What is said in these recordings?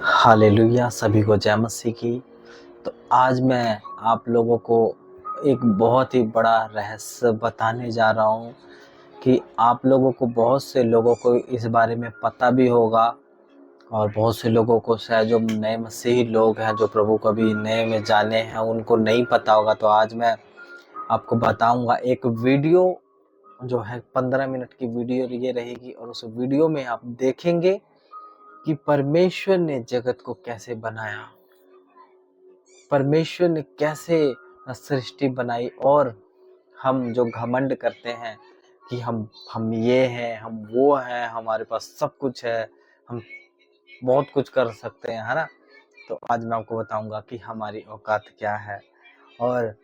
Hallelujah, सभी को जय मसीह की। तो आज मैं आप लोगों को एक बहुत ही बड़ा रहस्य बताने जा रहा हूँ कि आप लोगों को, बहुत से लोगों को इस बारे में पता भी होगा और बहुत से लोगों को शायद, जो नए मसीही लोग हैं, जो प्रभु को भी नए में जाने हैं, उनको नहीं पता होगा। तो आज मैं आपको बताऊंगा। एक वीडियो जो है 15 मिनट की वीडियो ये रहेगी और उस वीडियो में आप देखेंगे कि परमेश्वर ने जगत को कैसे बनाया, परमेश्वर ने कैसे सृष्टि बनाई। और हम जो घमंड करते हैं कि हम ये हैं, हम वो हैं, हमारे पास सब कुछ है, हम बहुत कुछ कर सकते हैं, है ना। तो आज मैं आपको बताऊंगा कि हमारी औकात क्या है। और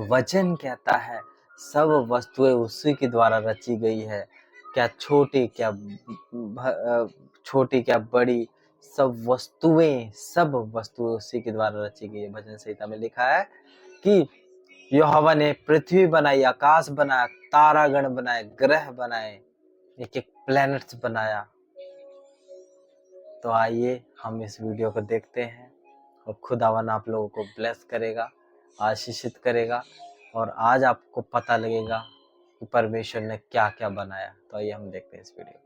वचन कहता है सब वस्तुएं उसी के द्वारा रची गई है, क्या छोटी क्या बड़ी, सब वस्तुएं उसी के द्वारा रची गई है। भजन संहिता में लिखा है कि यहोवा ने पृथ्वी बनाई, आकाश बनाया, तारागण बनाए, ग्रह बनाए, एक एक प्लैनेट्स बनाया। तो आइए हम इस वीडियो को देखते हैं और खुदावन आप लोगों को ब्लेस करेगा, आशीषित करेगा और आज आपको पता लगेगा कि परमेश्वर ने क्या क्या बनाया। तो आइए हम देखते हैं इस वीडियो।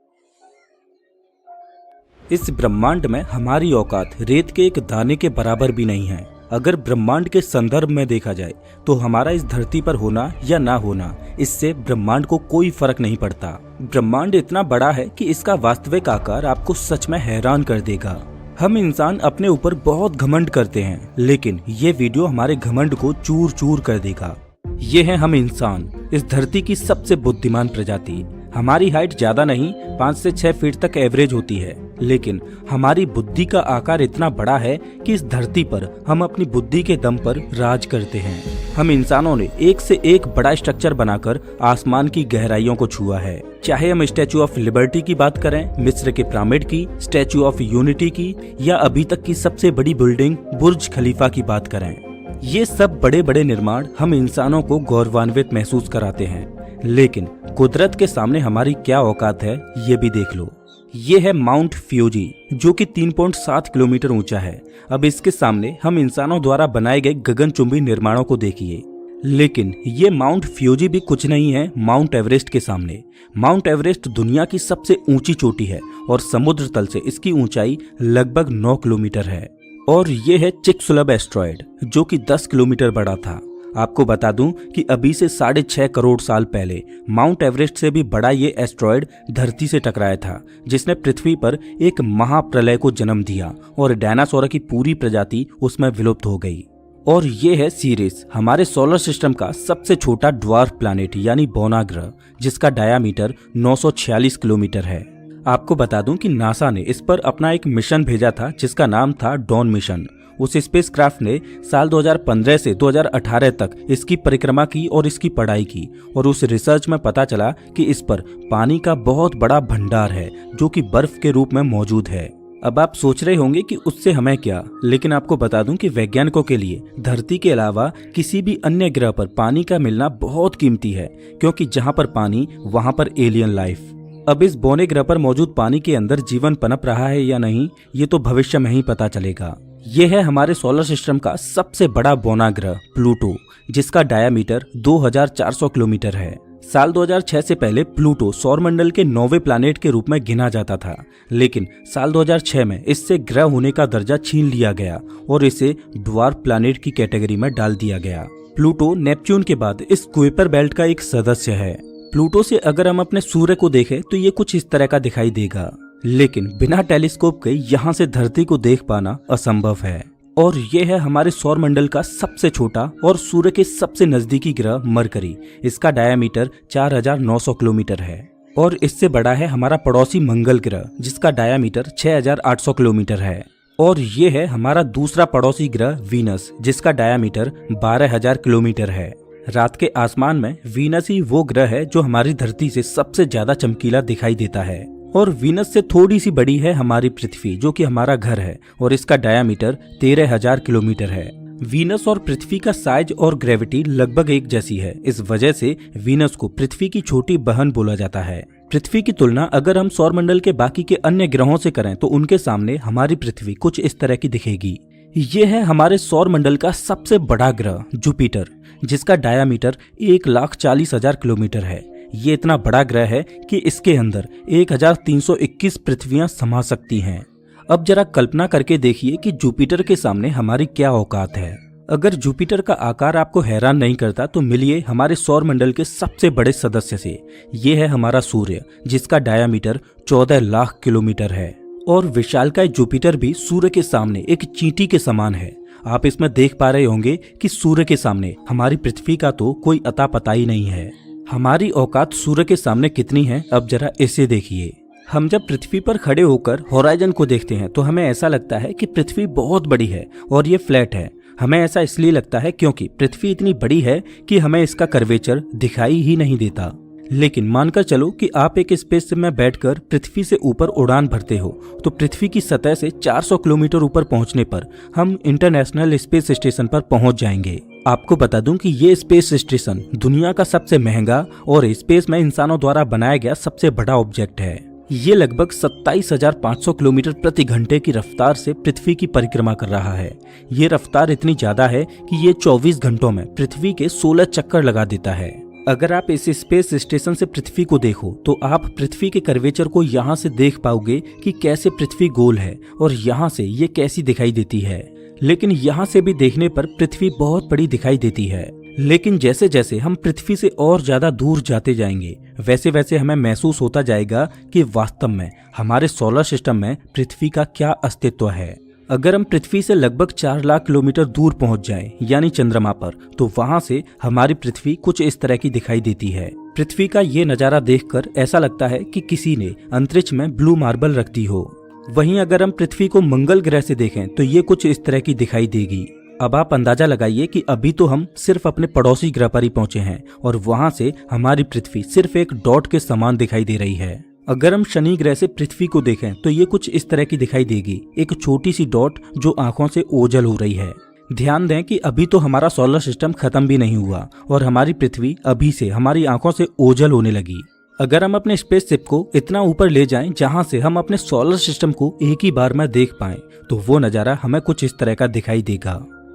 इस ब्रह्मांड में हमारी औकात रेत के एक दाने के बराबर भी नहीं है। अगर ब्रह्मांड के संदर्भ में देखा जाए तो हमारा इस धरती पर होना या ना होना, इससे ब्रह्मांड को कोई फर्क नहीं पड़ता। ब्रह्मांड इतना बड़ा है कि इसका वास्तविक आकार आपको सच में हैरान कर देगा। हम इंसान अपने ऊपर बहुत घमंड करते हैं, लेकिन ये वीडियो हमारे घमंड को चूर चूर कर देगा। ये है हम इंसान, इस धरती की सबसे बुद्धिमान प्रजाति। हमारी हाइट ज्यादा नहीं, 5 से 6 फीट तक एवरेज होती है, लेकिन हमारी बुद्धि का आकार इतना बड़ा है कि इस धरती पर हम अपनी बुद्धि के दम पर राज करते हैं। हम इंसानों ने एक से एक बड़ा स्ट्रक्चर बनाकर आसमान की गहराइयों को छुआ है। चाहे हम स्टैचू ऑफ लिबर्टी की बात करें, मिस्र के पिरामिड की, स्टैचू ऑफ यूनिटी की, या अभी तक की सबसे बड़ी बिल्डिंग बुर्ज खलीफा की बात करें, ये सब बड़े बड़े निर्माण हम इंसानों को गौरवान्वित महसूस कराते हैं। लेकिन कुदरत के सामने हमारी क्या औकात है, ये भी देख लो। ये है माउंट फ्यूजी, जो कि 3.7 किलोमीटर ऊंचा है। अब इसके सामने हम इंसानों द्वारा बनाए गए गगनचुंबी निर्माणों को देखिए। लेकिन ये माउंट फ्यूजी भी कुछ नहीं है माउंट एवरेस्ट के सामने। माउंट एवरेस्ट दुनिया की सबसे ऊंची चोटी है और समुद्र तल से इसकी ऊंचाई लगभग 9 किलोमीटर है। और ये है चिकसुलब एस्ट्रॉयड, जो कि 10 किलोमीटर बड़ा था। आपको बता दूं कि अभी से 6.5 करोड़ साल पहले माउंट एवरेस्ट से भी बड़ा ये एस्ट्रॉयड धरती से टकराया था, जिसने पृथ्वी पर एक महाप्रलय को जन्म दिया और डायनासोर की पूरी प्रजाति उसमें विलुप्त हो गई। और ये है सीरिस, हमारे सोलर सिस्टम का सबसे छोटा ड्वार्फ प्लैनेट यानी बौना ग्रह, जिसका डायामीटर 946 किलोमीटर है। आपको बता दूं कि नासा ने इस पर अपना एक मिशन भेजा था जिसका नाम था डॉन मिशन। उस स्पेसक्राफ्ट ने साल 2015 से 2018 तक इसकी परिक्रमा की और इसकी पढ़ाई की, और उस रिसर्च में पता चला कि इस पर पानी का बहुत बड़ा भंडार है जो कि बर्फ के रूप में मौजूद है। अब आप सोच रहे होंगे कि उससे हमें क्या, लेकिन आपको बता दूं कि वैज्ञानिकों के लिए धरती के अलावा किसी भी अन्य ग्रह पर पानी का मिलना बहुत कीमती है, क्योंकि जहां पर पानी वहां पर एलियन लाइफ। अब इस बौने ग्रह पर मौजूद पानी के अंदर जीवन पनप रहा है या नहीं, ये तो भविष्य में ही पता चलेगा। ये है हमारे सोलर सिस्टम का सबसे बड़ा बौना ग्रह प्लूटो, जिसका डायामीटर 2400 किलोमीटर है। साल 2006 से पहले प्लूटो सौरमंडल के 9वें प्लैनेट के रूप में गिना जाता था, लेकिन साल 2006 में इससे ग्रह होने का दर्जा छीन लिया गया और इसे ड्वार्फ प्लैनेट की कैटेगरी में डाल दिया गया। प्लूटो नेपच्यून के बाद इस कुइपर बेल्ट का एक सदस्य है। प्लूटो से अगर हम अपने सूर्य को देखें तो ये कुछ इस तरह का दिखाई देगा, लेकिन बिना टेलीस्कोप के यहाँ से धरती को देख पाना असंभव है। और ये है हमारे सौरमंडल का सबसे छोटा और सूर्य के सबसे नजदीकी ग्रह मरकरी। इसका डायामीटर 4900 किलोमीटर है। और इससे बड़ा है हमारा पड़ोसी मंगल ग्रह, जिसका डायामीटर 6800 किलोमीटर है। और ये है हमारा दूसरा पड़ोसी ग्रह वीनस, जिसका डायामीटर 12000 किलोमीटर है। रात के आसमान में वीनस ही वो ग्रह है जो हमारी धरती से सबसे ज्यादा चमकीला दिखाई देता है। और वीनस से थोड़ी सी बड़ी है हमारी पृथ्वी, जो कि हमारा घर है, और इसका डायामीटर 13000 किलोमीटर है। वीनस और पृथ्वी का साइज और ग्रेविटी लगभग एक जैसी है। इस वजह से वीनस को पृथ्वी की छोटी बहन बोला जाता है। पृथ्वी की तुलना अगर हम सौरमंडल के बाकी के अन्य ग्रहों से करें तो उनके सामने हमारी पृथ्वी कुछ इस तरह की दिखेगी। ये है हमारे सौरमंडल का सबसे बड़ा ग्रह जुपिटर, जिसका डायामीटर 1,40,000 किलोमीटर है। ये इतना बड़ा ग्रह है कि इसके अंदर 1,321 पृथ्वियां समा सकती हैं। अब जरा कल्पना करके देखिए कि जुपिटर के सामने हमारी क्या औकात है। अगर जुपिटर का आकार आपको हैरान नहीं करता तो मिलिए हमारे सौरमंडल के सबसे बड़े सदस्य से। ये है हमारा सूर्य, जिसका डायामीटर 14 लाख किलोमीटर है। और विशालकाय जुपिटर भी सूर्य के सामने एक चींटी के समान है। आप इसमें देख पा रहे होंगे कि सूर्य के सामने हमारी पृथ्वी का तो कोई अता पता ही नहीं है। हमारी औकात सूर्य के सामने कितनी है, अब जरा इसे देखिए। हम जब पृथ्वी पर खड़े होकर होराइजन को देखते हैं तो हमें ऐसा लगता है कि पृथ्वी बहुत बड़ी है और ये फ्लैट है। हमें ऐसा इसलिए लगता है क्योंकि पृथ्वी इतनी बड़ी है कि हमें इसका कर्वेचर दिखाई ही नहीं देता। लेकिन मानकर चलो कि आप एक स्पेसशिप में बैठकर पृथ्वी से ऊपर उड़ान भरते हो तो पृथ्वी की सतह से 400 किलोमीटर ऊपर पहुंचने पर हम इंटरनेशनल स्पेस स्टेशन पर पहुंच जाएंगे। आपको बता दूं कि ये स्पेस स्टेशन दुनिया का सबसे महंगा और स्पेस में इंसानों द्वारा बनाया गया सबसे बड़ा ऑब्जेक्ट है। ये लगभग 27,500 किलोमीटर प्रति घंटे की रफ्तार से पृथ्वी की परिक्रमा कर रहा है। ये रफ्तार इतनी ज्यादा है कि ये 24 घंटों में पृथ्वी के 16 चक्कर लगा देता है। अगर आप इस स्पेस स्टेशन से पृथ्वी को देखो तो आप पृथ्वी के कर्वेचर को यहाँ से देख पाओगे कि कैसे पृथ्वी गोल है और यहाँ से ये कैसी दिखाई देती है। लेकिन यहाँ से भी देखने पर पृथ्वी बहुत बड़ी दिखाई देती है। लेकिन जैसे जैसे हम पृथ्वी से और ज्यादा दूर जाते जाएंगे वैसे वैसे हमें महसूस होता जाएगा कि वास्तव में हमारे सोलर सिस्टम में पृथ्वी का क्या अस्तित्व है। अगर हम पृथ्वी से लगभग 4 लाख किलोमीटर दूर पहुंच जाएं, यानी चंद्रमा पर, तो वहां से हमारी पृथ्वी कुछ इस तरह की दिखाई देती है। पृथ्वी का ये नजारा देखकर ऐसा लगता है कि किसी ने अंतरिक्ष में ब्लू मार्बल रख दी हो। वहीं अगर हम पृथ्वी को मंगल ग्रह से देखें तो ये कुछ इस तरह की दिखाई देगी। अब आप अंदाजा लगाइए कि अभी तो हम सिर्फ अपने पड़ोसी ग्रह पर ही पहुंचे हैं और वहां से हमारी पृथ्वी सिर्फ एक डॉट के समान दिखाई दे रही है। अगर हम शनि ग्रह से पृथ्वी को देखें तो ये कुछ इस तरह की दिखाई देगी, एक छोटी सी डॉट जो आंखों से ओझल हो रही है। ध्यान दें कि अभी तो हमारा सोलर सिस्टम खत्म भी नहीं हुआ और हमारी पृथ्वी अभी से हमारी आंखों से ओझल होने लगी। अगर हम अपने स्पेसशिप को इतना ऊपर ले जाएं जहां से हम अपने सोलर सिस्टम को एक ही बार में देख पाएं तो वो नजारा हमें कुछ इस तरह का दिखाई देगा।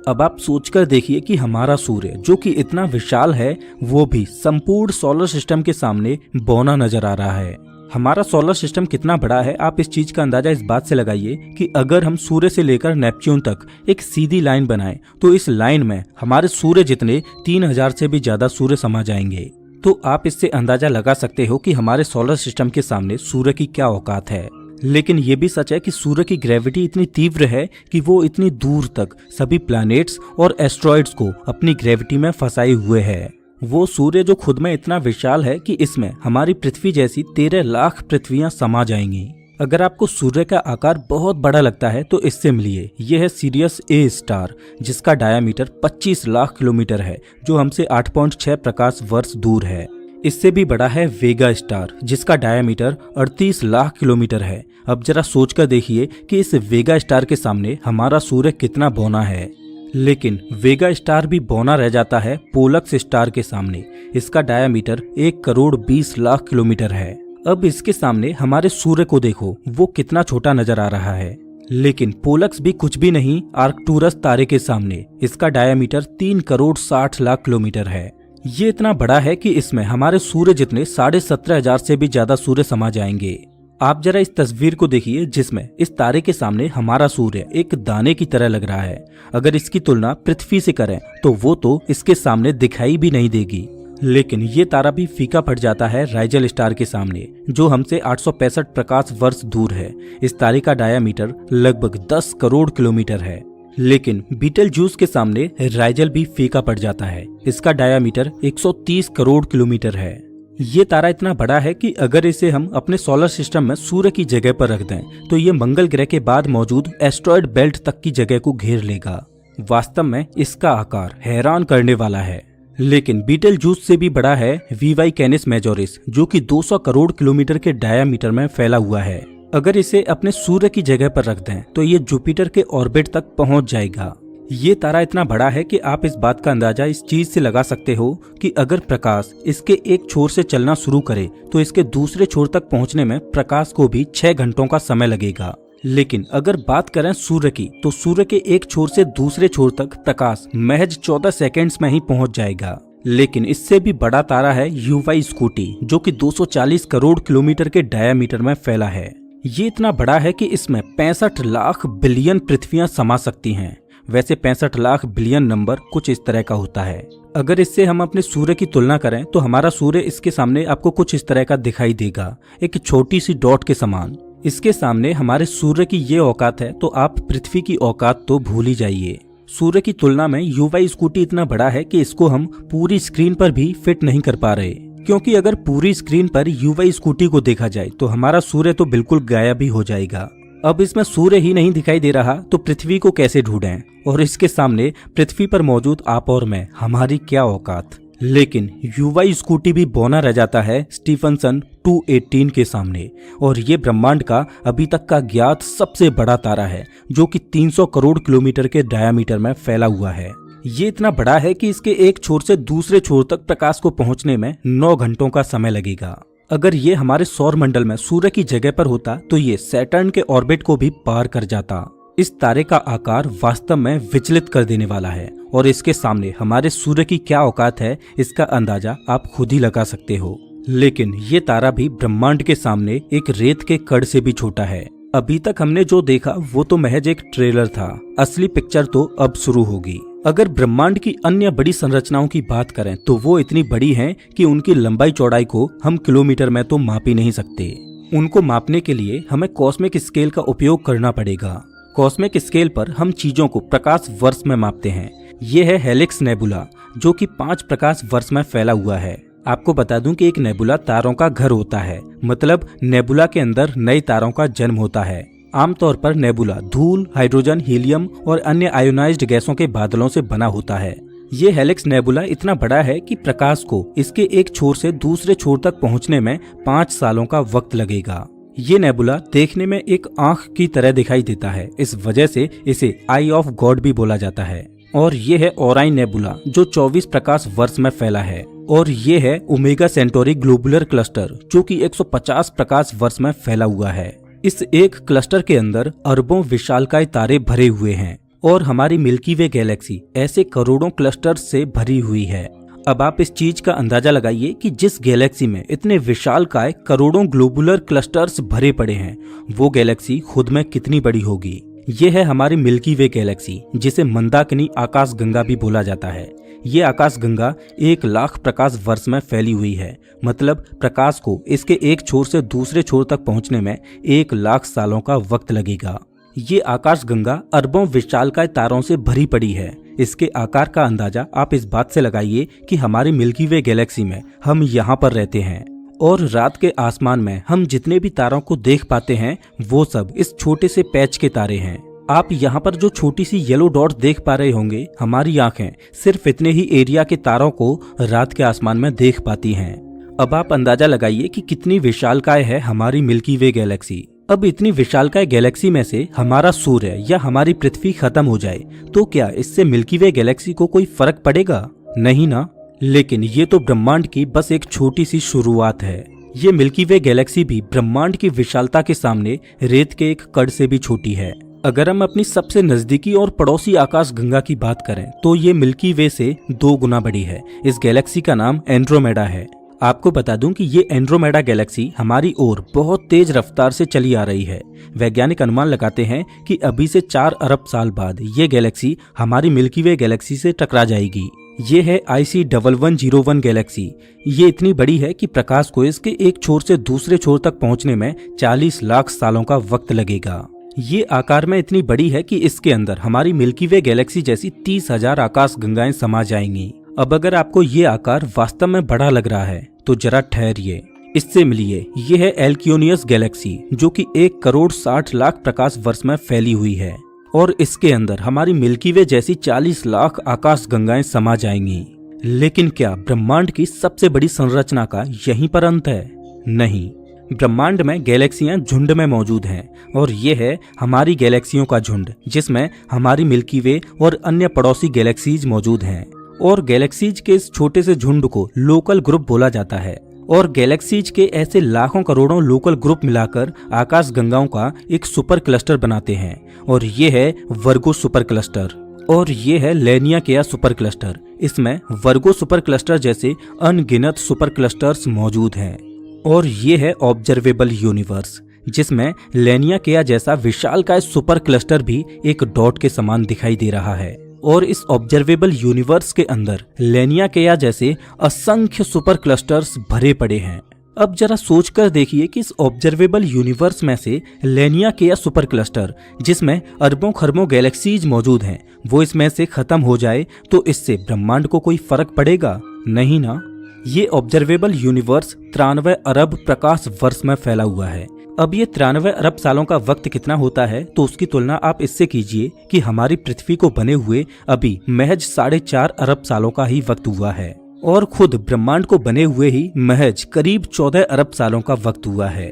अब आप सोचकर देखिए कि हमारा सूर्य जो कि इतना विशाल है वो भी संपूर्ण सोलर सिस्टम के सामने बौना नजर आ रहा है। हमारा सोलर सिस्टम कितना बड़ा है आप इस चीज का अंदाजा इस बात से लगाइए कि अगर हम सूर्य से लेकर नेपच्यून तक एक सीधी लाइन बनाएं तो इस लाइन में हमारे सूर्य जितने 3000 से भी ज्यादा सूर्य समा जाएंगे। तो आप इससे अंदाजा लगा सकते हो कि हमारे सोलर सिस्टम के सामने सूर्य की क्या औकात है। लेकिन ये भी सच है कि सूर्य की ग्रेविटी इतनी तीव्र है कि वो इतनी दूर तक सभी प्लैनेट्स और एस्ट्रॉइड्स को अपनी ग्रेविटी में फंसाए हुए है। वो सूर्य जो खुद में इतना विशाल है कि इसमें हमारी पृथ्वी जैसी 13 लाख पृथ्वियां समा जाएंगी। अगर आपको सूर्य का आकार बहुत बड़ा लगता है तो इससे मिलिए, यह है सीरियस ए स्टार जिसका डायामीटर 25 लाख किलोमीटर है जो हमसे 8.6 प्रकाश वर्ष दूर है। इससे भी बड़ा है वेगा स्टार जिसका डायामीटर 38 लाख किलोमीटर है। अब जरा सोचकर देखिए कि इस वेगा स्टार के सामने हमारा सूर्य कितना बौना है। लेकिन वेगा स्टार भी बौना रह जाता है पोलक्स स्टार के सामने। इसका डायामीटर 1,20,00,000 किलोमीटर है। अब इसके सामने हमारे सूर्य को देखो, वो कितना छोटा नजर आ रहा है। लेकिन पोलक्स भी कुछ भी नहीं आर्कटूरस तारे के सामने। इसका डायामीटर 3,60,00,000 किलोमीटर है। ये इतना बड़ा है कि इसमें हमारे सूर्य जितने 17,500 से भी ज्यादा सूर्य समा जाएंगे। आप जरा इस तस्वीर को देखिए जिसमें इस तारे के सामने हमारा सूर्य एक दाने की तरह लग रहा है। अगर इसकी तुलना पृथ्वी से करें तो वो तो इसके सामने दिखाई भी नहीं देगी। लेकिन ये तारा भी फीका पड़ जाता है राइजल स्टार के सामने जो हमसे 865 प्रकाश वर्ष दूर है। इस तारे का डायामीटर लगभग 10 करोड़ किलोमीटर है। लेकिन बीटलजूस के सामने राइजल भी फीका पड़ जाता है। इसका डायामीटर 130 करोड़ किलोमीटर है। ये तारा इतना बड़ा है कि अगर इसे हम अपने सोलर सिस्टम में सूर्य की जगह पर रख दें तो ये मंगल ग्रह के बाद मौजूद एस्ट्रॉयड बेल्ट तक की जगह को घेर लेगा। वास्तव में इसका आकार हैरान करने वाला है। लेकिन बीटलजूस से भी बड़ा है वीवाई कैनिस मेजोरिस जो कि 200 करोड़ किलोमीटर के डायामीटर में फैला हुआ है। अगर इसे अपने सूर्य की जगह पर रख दें तो ये जुपिटर के ऑर्बिट तक पहुंच जाएगा। ये तारा इतना बड़ा है कि आप इस बात का अंदाजा इस चीज से लगा सकते हो कि अगर प्रकाश इसके एक छोर से चलना शुरू करे तो इसके दूसरे छोर तक पहुंचने में प्रकाश को भी 6 घंटों का समय लगेगा। लेकिन अगर बात करें सूर्य की, तो सूर्य के एक छोर से दूसरे छोर तक प्रकाश महज 14 सेकेंड्स में ही पहुंच जाएगा। लेकिन इससे भी बड़ा तारा है युवा स्कूटी, जो कि 240 करोड़ किलोमीटर के डायामीटर में फैला है। ये इतना बड़ा है कि इसमें 65 लाख बिलियन पृथ्वियां समा सकती हैं। वैसे 65 लाख बिलियन नंबर कुछ इस तरह का होता है। अगर इससे हम अपने सूर्य की तुलना करें तो हमारा सूर्य इसके सामने आपको कुछ इस तरह का दिखाई देगा, एक छोटी सी डॉट के समान। इसके सामने हमारे सूर्य की ये औकात है तो आप पृथ्वी की औकात तो भूल ही जाइए। सूर्य की तुलना में युवा स्कूटी इतना बड़ा है कि इसको हम पूरी स्क्रीन पर भी फिट नहीं कर पा रहे, क्योंकि अगर पूरी स्क्रीन पर युवा स्कूटी को देखा जाए तो हमारा सूर्य तो बिल्कुल गायब ही हो जाएगा। अब इसमें सूर्य ही नहीं दिखाई दे रहा तो पृथ्वी को कैसे ढूंढें, और इसके सामने पृथ्वी पर मौजूद आप और मैं, हमारी क्या औकात। लेकिन युवा स्कूटी भी बौना रह जाता है स्टीफनसन 218 के सामने, और ये ब्रह्मांड का अभी तक का ज्ञात सबसे बड़ा तारा है, जो कि 300 करोड़ किलोमीटर के डायामीटर में फैला हुआ है। ये इतना बड़ा है कि इसके एक छोर से दूसरे छोर तक प्रकाश को पहुंचने में 9 घंटों का समय लगेगा। अगर ये हमारे सौर मंडल में सूर्य की जगह पर होता तो ये सैटर्न के ऑर्बिट को भी पार कर जाता। इस तारे का आकार वास्तव में विचलित कर देने वाला है, और इसके सामने हमारे सूर्य की क्या औकात है इसका अंदाजा आप खुद ही लगा सकते हो। लेकिन ये तारा भी ब्रह्मांड के सामने एक रेत के कण से भी छोटा है। अभी तक हमने जो देखा वो तो महज एक ट्रेलर था, असली पिक्चर तो अब शुरू होगी। अगर ब्रह्मांड की अन्य बड़ी संरचनाओं की बात करें तो वो इतनी बड़ी हैं कि उनकी लंबाई चौड़ाई को हम किलोमीटर में तो माप ही नहीं सकते। उनको मापने के लिए हमें कॉस्मिक स्केल का उपयोग करना पड़ेगा। कॉस्मिक स्केल पर हम चीजों को प्रकाश वर्ष में मापते हैं। ये है हेलिक्स नेबुला, जो कि 5 प्रकाश वर्ष में फैला हुआ है। आपको बता दूं कि एक नेबुला तारों का घर होता है, मतलब नेबुला के अंदर नए तारों का जन्म होता है। आमतौर पर नेबुला धूल, हाइड्रोजन, हीलियम और अन्य आयोनाइज्ड गैसों के बादलों से बना होता है। ये हेलिक्स नेबुला इतना बड़ा है कि प्रकाश को इसके एक छोर से दूसरे छोर तक पहुंचने में 5 सालों का वक्त लगेगा। ये नेबुला देखने में एक आंख की तरह दिखाई देता है, इस वजह से इसे आई ऑफ गॉड भी बोला जाता है। और ये है ओराइन नेबुला, जो 24 प्रकाश वर्ष में फैला है। और ये है ओमेगा सेंटोरी ग्लोबुलर क्लस्टर, जो कि 150 प्रकाश वर्ष में फैला हुआ है। इस एक क्लस्टर के अंदर अरबों विशालकाय तारे भरे हुए हैं, और हमारी मिल्की वे गैलेक्सी ऐसे करोड़ों क्लस्टर से भरी हुई है। अब आप इस चीज का अंदाजा लगाइए कि जिस गैलेक्सी में इतने विशालकाय करोड़ों ग्लोबुलर क्लस्टर्स भरे पड़े हैं, वो गैलेक्सी खुद में कितनी बड़ी होगी। ये है हमारी मिल्की वे गैलेक्सी, जिसे मंदाकिनी आकाश गंगा भी बोला जाता है। ये आकाश गंगा 1 लाख प्रकाश वर्ष में फैली हुई है, मतलब प्रकाश को इसके एक छोर से दूसरे छोर तक पहुंचने में 1 लाख सालों का वक्त लगेगा। ये आकाश गंगा अरबों विशालकाय तारों से भरी पड़ी है। इसके आकार का अंदाजा आप इस बात से लगाइए कि हमारी मिल्की वे गैलेक्सी में हम यहाँ पर रहते हैं, और रात के आसमान में हम जितने भी तारों को देख पाते हैं वो सब इस छोटे से पैच के तारे हैं। आप यहाँ पर जो छोटी सी येलो डॉट देख पा रहे होंगे, हमारी आंखें सिर्फ इतने ही एरिया के तारों को रात के आसमान में देख पाती हैं। अब आप अंदाजा लगाइए कि कितनी विशालकाय है हमारी मिल्की वे गैलेक्सी। अब इतनी विशालकाय गैलेक्सी में से हमारा सूर्य या हमारी पृथ्वी खत्म हो जाए तो क्या इससे मिल्की वे गैलेक्सी को कोई फर्क पड़ेगा? नहीं ना। लेकिन ये तो ब्रह्मांड की बस एक छोटी सी शुरुआत है। ये मिल्की वे गैलेक्सी भी ब्रह्मांड की विशालता के सामने रेत के एक कण से भी छोटी है। अगर हम अपनी सबसे नजदीकी और पड़ोसी आकाश गंगा की बात करें तो ये मिल्की वे से 2 गुना बड़ी है। इस गैलेक्सी का नाम एंड्रोमेडा है। आपको बता दूं कि ये एंड्रोमेडा गैलेक्सी हमारी ओर बहुत तेज रफ्तार से चली आ रही है। वैज्ञानिक अनुमान लगाते हैं कि अभी से 4 अरब साल बाद ये गैलेक्सी हमारी मिल्की वे गैलेक्सी से टकरा जाएगी। ये है IC1101 गैलेक्सी। ये इतनी बड़ी है कि प्रकाश को इसके एक छोर से दूसरे छोर तक पहुंचने में 40 लाख सालों का वक्त लगेगा। ये आकार में इतनी बड़ी है कि इसके अंदर हमारी मिल्की वे गैलेक्सी जैसी 30,000 आकाश गंगाएं समा जाएंगी। अब अगर आपको ये आकार वास्तव में बड़ा लग रहा है तो जरा ठहरिए, इससे मिलिए। ये है एल्क्योनियस गैलेक्सी, जो कि 1 करोड़ 60 लाख प्रकाश वर्ष में फैली हुई है, और इसके अंदर हमारी मिल्की वे जैसी 40 लाख आकाश गंगाएं समा जाएंगी। लेकिन क्या ब्रह्मांड की सबसे बड़ी संरचना का यहीं पर अंत है? नहीं। ब्रह्मांड में गैलेक्सियां झुंड में मौजूद हैं और ये है हमारी गैलेक्सियों का झुंड, जिसमें हमारी मिल्की वे और अन्य पड़ोसी गैलेक्सीज मौजूद हैं। और गैलेक्सीज के इस छोटे से झुंड को लोकल ग्रुप बोला जाता है। और गैलेक्सीज के ऐसे लाखों करोड़ों लोकल ग्रुप मिलाकर आकाश गंगाओं का एक सुपर क्लस्टर बनाते हैं और ये है वर्गो सुपर क्लस्टर। और ये है लेनिया सुपर क्लस्टर। इसमें वर्गो सुपर क्लस्टर जैसे अनगिनत सुपर क्लस्टर्स मौजूद हैं। और ये है ऑब्जर्वेबल यूनिवर्स, जिसमें लेनिया जैसा विशालकाय सुपर क्लस्टर भी एक डॉट के समान दिखाई दे रहा है। और इस ऑब्जर्वेबल यूनिवर्स के अंदर लेनिया जैसे असंख्य सुपर क्लस्टर्स भरे पड़े हैं। अब जरा सोच कर देखिए कि इस ऑब्जर्वेबल यूनिवर्स में से लेनिया सुपर क्लस्टर, जिसमें अरबों खरबों गैलेक्सीज मौजूद हैं, वो इसमें से खत्म हो जाए तो इससे ब्रह्मांड को कोई फर्क पड़ेगा? नहीं ना। ये ऑब्जर्वेबल यूनिवर्स 93 अरब प्रकाश वर्ष में फैला हुआ है। अब ये 93 अरब सालों का वक्त कितना होता है, तो उसकी तुलना आप इससे कीजिए कि हमारी पृथ्वी को बने हुए अभी महज 4.5 अरब सालों का ही वक्त हुआ है। और खुद ब्रह्मांड को बने हुए ही महज करीब 14 अरब सालों का वक्त हुआ है।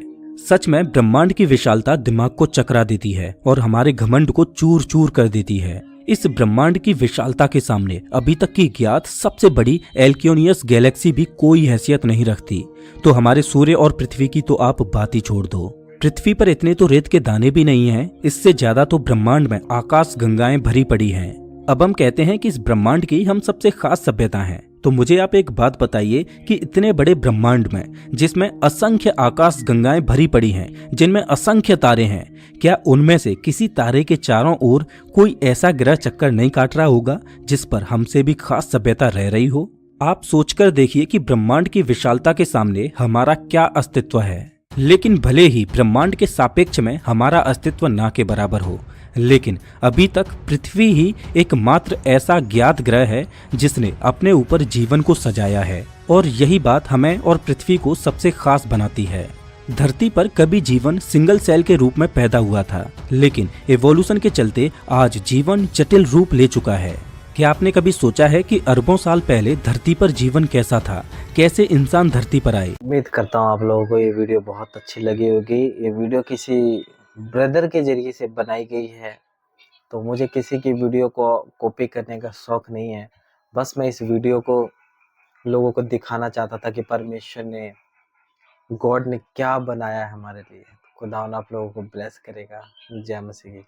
सच में ब्रह्मांड की विशालता दिमाग को चकरा देती है और हमारे घमंड को चूर चूर कर देती है। इस ब्रह्मांड की विशालता के सामने अभी तक की ज्ञात सबसे बड़ी एल्क्योनियस गैलेक्सी भी कोई हैसियत नहीं रखती। तो हमारे सूर्य और पृथ्वी की तो आप बात ही छोड़ दो। पृथ्वी पर इतने तो रेत के दाने भी नहीं हैं, इससे ज्यादा तो ब्रह्मांड में आकाश गंगाएं भरी पड़ी हैं। अब हम कहते हैं कि इस ब्रह्मांड की हम सबसे खास सभ्यता हैं। तो मुझे आप एक बात बताइए कि इतने बड़े ब्रह्मांड में, जिसमें असंख्य आकाश गंगाएं भरी पड़ी हैं, जिनमें असंख्य तारे हैं, क्या उनमें से किसी तारे के चारों ओर कोई ऐसा ग्रह चक्कर नहीं काट रहा होगा जिस पर हमसे भी खास सभ्यता रह रही हो? आप सोचकर देखिए कि ब्रह्मांड की विशालता के सामने हमारा क्या अस्तित्व है। लेकिन भले ही ब्रह्मांड के सापेक्ष में हमारा अस्तित्व ना के बराबर हो, लेकिन अभी तक पृथ्वी ही एकमात्र ऐसा ज्ञात ग्रह है जिसने अपने ऊपर जीवन को सजाया है। और यही बात हमें और पृथ्वी को सबसे खास बनाती है। धरती पर कभी जीवन सिंगल सेल के रूप में पैदा हुआ था, लेकिन एवोल्यूशन के चलते आज जीवन जटिल रूप ले चुका है। क्या आपने कभी सोचा है कि अरबों साल पहले धरती पर जीवन कैसा था? कैसे इंसान धरती पर आए? उम्मीद करता हूँ आप लोगों को ये वीडियो बहुत अच्छी लगी होगी। ये वीडियो किसी ब्रदर के जरिए से बनाई गई है, तो मुझे किसी की वीडियो को कॉपी करने का शौक नहीं है। बस मैं इस वीडियो को लोगों को दिखाना चाहता था कि परमेश्वर ने, गॉड ने क्या बनाया है हमारे लिए। खुदा आप लोगों को ब्लेस करेगा। जय मसीह की।